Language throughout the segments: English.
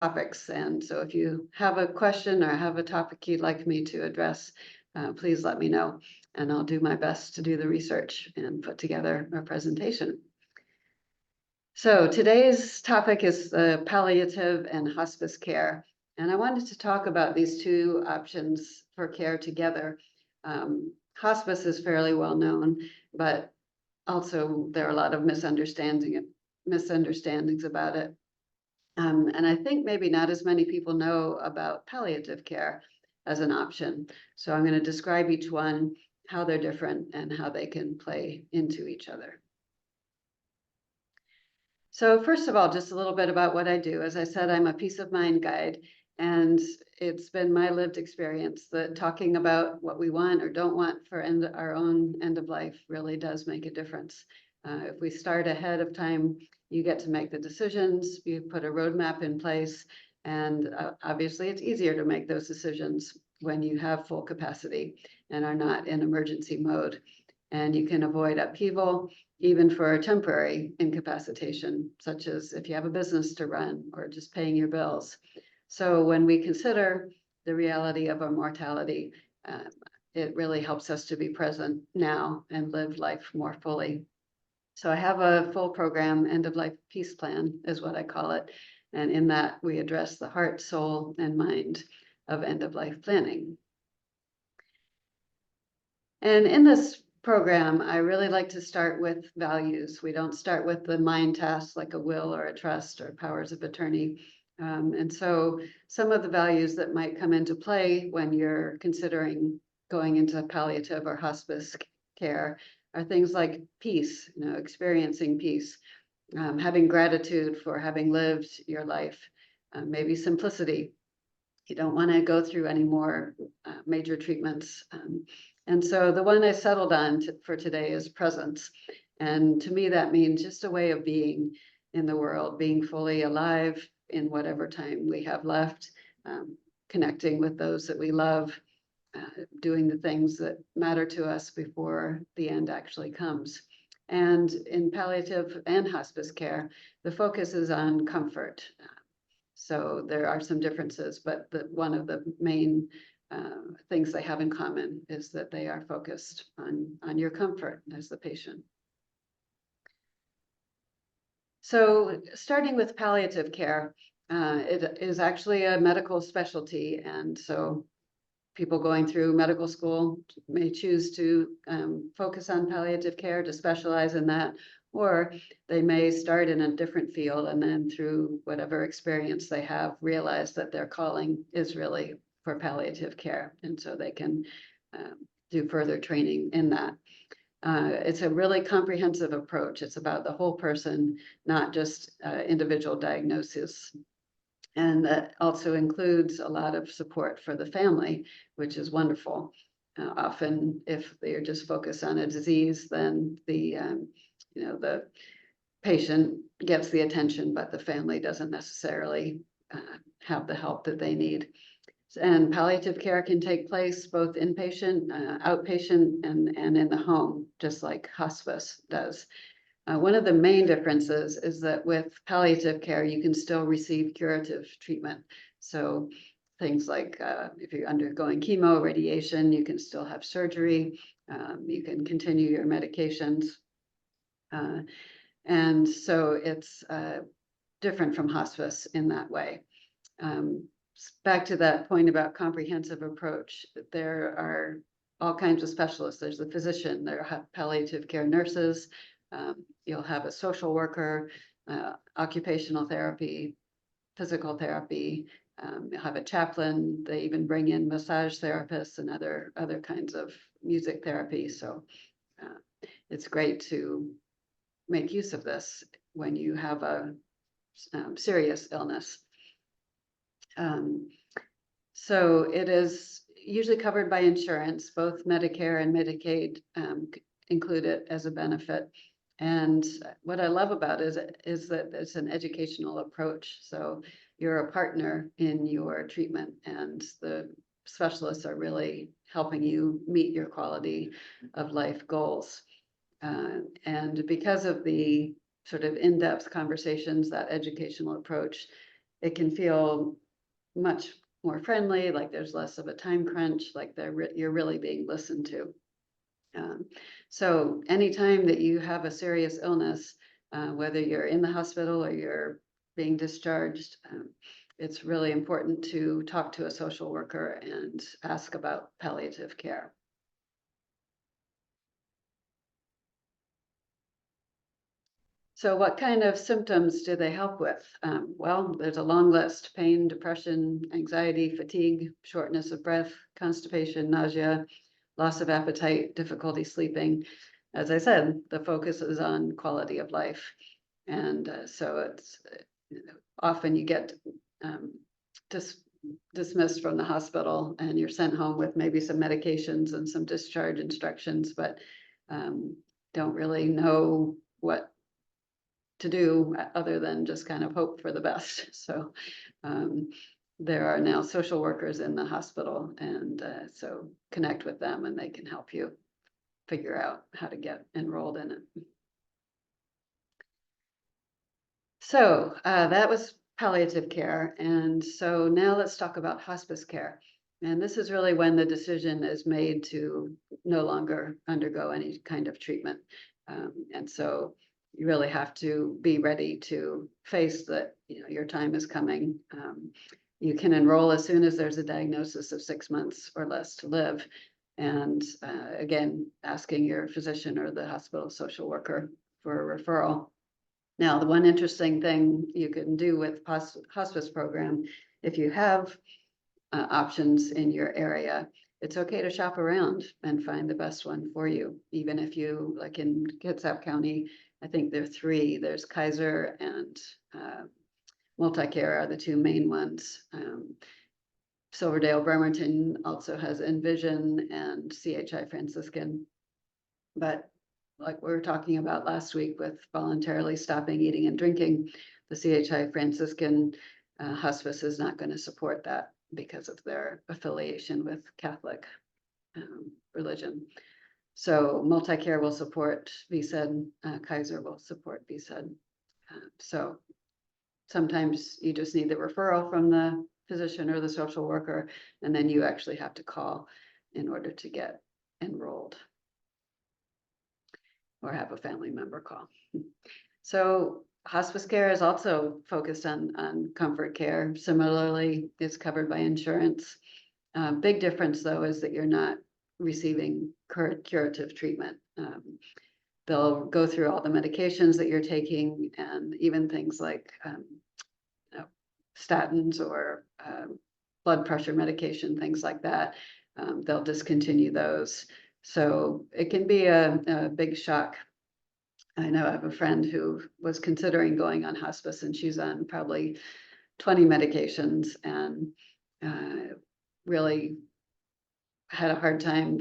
topics. And so if you have a question or have a topic you'd like me to address, please let me know, and I'll do my best to do the research and put together a presentation. So today's topic is palliative and hospice care. And I wanted to talk about these two options for care together. Hospice is fairly well known, but also there are a lot of misunderstandings about it. And I think maybe not as many people know about palliative care as an option. So I'm going to describe each one, how they're different, and how they can play into each other. So first of all, just a little bit about what I do. As I said, I'm a peace of mind guide, and it's been my lived experience that talking about what we want or don't want for our own end of life really does make a difference. If we start ahead of time, you get to make the decisions, you put a roadmap in place, and obviously it's easier to make those decisions when you have full capacity and are not in emergency mode. And you can avoid upheaval, even for a temporary incapacitation, such as if you have a business to run or just paying your bills. So when we consider the reality of our mortality, it really helps us to be present now and live life more fully. So I have a full program, End of Life Peace Plan is what I call it. And in that, we address the heart, soul, and mind of end of life planning. And in this program, I really like to start with values. We don't start with the mind tasks like a will or a trust or powers of attorney. And so some of the values that might come into play when you're considering going into palliative or hospice care are things like peace, experiencing peace, having gratitude for having lived your life, maybe simplicity. You don't want to go through any more major treatments. And so the one I settled on for today is presence. And to me, that means just a way of being in the world, being fully alive in whatever time we have left, connecting with those that we love, doing the things that matter to us before the end actually comes. And in palliative and hospice care, the focus is on comfort. So there are some differences, but one of the main things they have in common is that they are focused on your comfort as the patient. So starting with palliative care, it is actually a medical specialty. And so people going through medical school may choose to focus on palliative care, to specialize in that, or they may start in a different field and then through whatever experience they have, realize that their calling is really for palliative care. And so they can do further training in that. It's a really comprehensive approach. It's about the whole person, not just individual diagnosis. And that also includes a lot of support for the family, which is wonderful. Often, if they're just focused on a disease, then the patient gets the attention, but the family doesn't necessarily have the help that they need. And palliative care can take place both inpatient, outpatient, and in the home, just like hospice does. One of the main differences is that with palliative care, you can still receive curative treatment. So things like if you're undergoing chemo, radiation, you can still have surgery. You can continue your medications. And so it's different from hospice in that way. Back to that point about comprehensive approach, there are all kinds of specialists. There's the physician, there are palliative care nurses, you'll have a social worker, occupational therapy, physical therapy, you'll have a chaplain. They even bring in massage therapists and other kinds of music therapy. So it's great to make use of this when you have a serious illness. So it is usually covered by insurance. Both Medicare and Medicaid include it as a benefit. And what I love about it is that it's an educational approach. So you're a partner in your treatment, and the specialists are really helping you meet your quality of life goals. And because of the sort of in-depth conversations, that educational approach, it can feel much more friendly, like there's less of a time crunch, like you're really being listened to. So anytime that you have a serious illness, whether you're in the hospital or you're being discharged, it's really important to talk to a social worker and ask about palliative care. So what kind of symptoms do they help with? Well, there's a long list: pain, depression, anxiety, fatigue, shortness of breath, constipation, nausea, loss of appetite, difficulty sleeping. As I said, the focus is on quality of life. And so it's often you get um, dismissed from the hospital and you're sent home with maybe some medications and some discharge instructions, but don't really know what to do other than just kind of hope for the best. So there are now social workers in the hospital, and so connect with them and they can help you figure out how to get enrolled in it. So that was palliative care. And so now let's talk about hospice care. And this is really when the decision is made to no longer undergo any kind of treatment. And so you really have to be ready to face that, your time is coming. You can enroll as soon as there's a diagnosis of 6 months or less to live. And again, asking your physician or the hospital social worker for a referral. Now, the one interesting thing you can do with hospice program, if you have options in your area, it's okay to shop around and find the best one for you. Even if you, like in Kitsap County, I think there are 3. There's Kaiser and Multicare are the 2 main ones. Silverdale Bremerton also has Envision and CHI Franciscan. But like we were talking about last week with voluntarily stopping eating and drinking, the CHI Franciscan hospice is not going to support that because of their affiliation with Catholic religion. So Multicare will support VSED, Kaiser will support VSED. So sometimes you just need the referral from the physician or the social worker, and then you actually have to call in order to get enrolled or have a family member call. So hospice care is also focused on comfort care. Similarly, it's covered by insurance. Big difference though is that you're not receiving curative treatment. They'll go through all the medications that you're taking, and even things like statins or blood pressure medication, things like that. They'll discontinue those. So it can be a big shock. I know I have a friend who was considering going on hospice, and she's on probably 20 medications and really had a hard time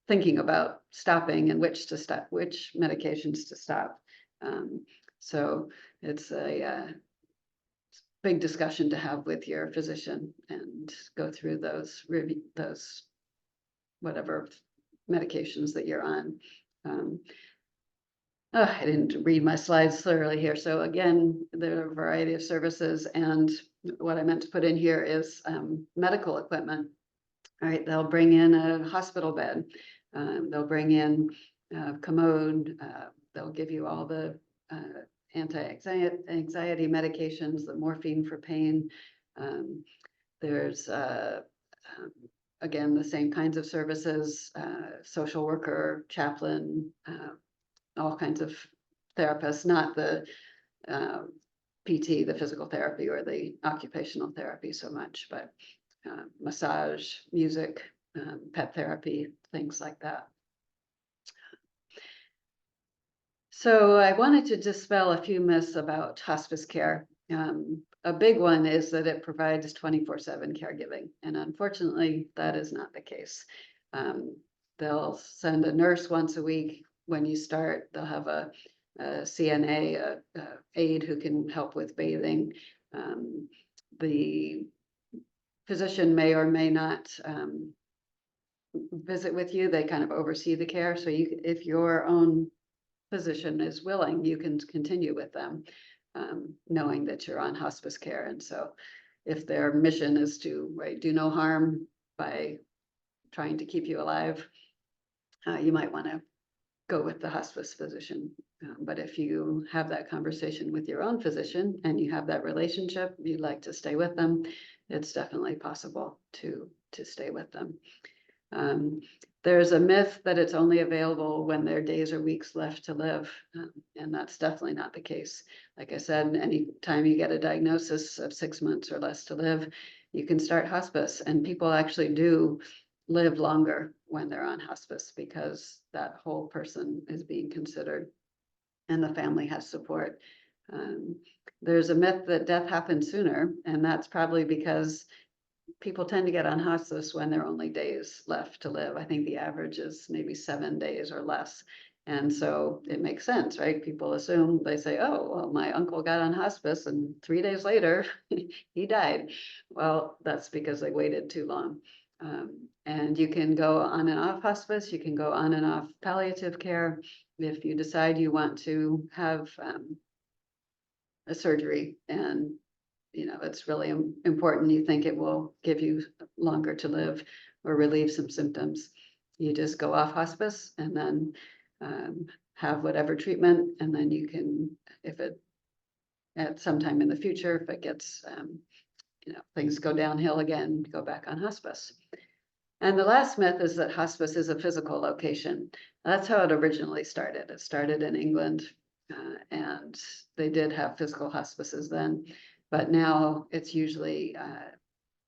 thinking about stopping and which medications to stop. So it's a big discussion to have with your physician and go through those whatever medications that you're on. I didn't read my slides thoroughly here. So again, there are a variety of services, and what I meant to put in here is medical equipment. All right, they'll bring in a hospital bed. They'll bring in a commode. They'll give you all the anti-anxiety medications, the morphine for pain. There's again, the same kinds of services, social worker, chaplain, all kinds of therapists, not the PT, the physical therapy or the occupational therapy so much, but massage, music, pet therapy, things like that. So I wanted to dispel a few myths about hospice care. A big one is that it provides 24/7 caregiving, and unfortunately, that is not the case. They'll send a nurse once a week when you start. They'll have a CNA, a aide who can help with bathing. The physician may or may not visit with you. They kind of oversee the care. So if your own physician is willing, you can continue with them. knowing that you're on hospice care. And so if their mission is to, right, do no harm by trying to keep you alive, you might want to go with the hospice physician. But if you have that conversation with your own physician and you have that relationship, you'd like to stay with them, it's definitely possible to stay with them. There's a myth that it's only available when there are days or weeks left to live, and that's definitely not the case. Like I said, anytime you get a diagnosis of 6 months or less to live, you can start hospice, and people actually do live longer when they're on hospice because that whole person is being considered and the family has support. There's a myth that death happens sooner, and that's probably because people tend to get on hospice when there are only days left to live. I think the average is maybe 7 days or less. And so it makes sense, right? People assume, they say, oh, well, my uncle got on hospice and 3 days later he died. Well, that's because they waited too long. And you can go on and off hospice, you can go on and off palliative care. If you decide you want to have a surgery and it's really important, you think it will give you longer to live or relieve some symptoms, you just go off hospice and then have whatever treatment, and then you can, if it at some time in the future, if it gets things go downhill again, go back on hospice. And the last myth is that hospice is a physical location. That's how it originally started. It started in England, and they did have physical hospices then. But now it's usually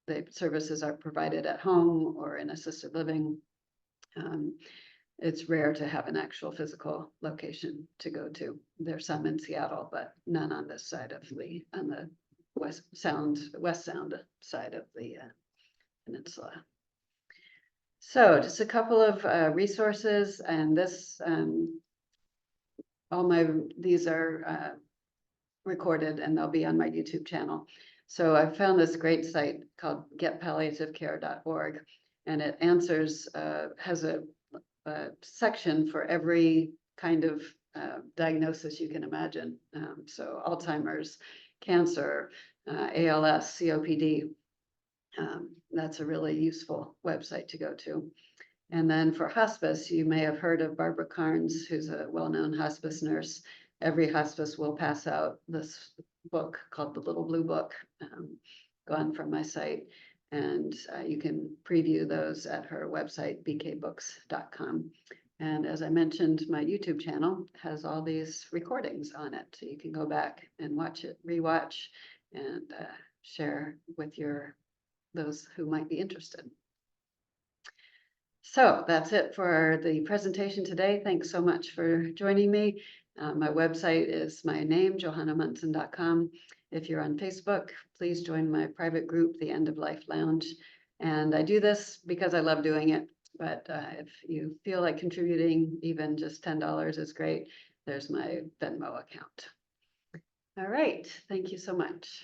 the services are provided at home or in assisted living. It's rare to have an actual physical location to go to. There's some in Seattle, but none on this side of on the west sound side of the peninsula. So just a couple of resources, and this these are recorded and they'll be on my YouTube channel. So I found this great site called getpalliativecare.org, and it answers, has a section for every kind of diagnosis you can imagine. So Alzheimer's, cancer, ALS, COPD. That's a really useful website to go to. And then for hospice, you may have heard of Barbara Carnes, who's a well-known hospice nurse. Every hospice will pass out this book called The Little Blue Book, gone from my site. And you can preview those at her website, bkbooks.com. And as I mentioned, my YouTube channel has all these recordings on it. So you can go back and watch it, rewatch, and share with those who might be interested. So that's it for the presentation today. Thanks so much for joining me. My website is my name, johannamunson.com. If you're on Facebook, please join my private group, the End of Life Lounge. And I do this because I love doing it. But if you feel like contributing, even just $10 is great. There's my Venmo account. All right. Thank you so much.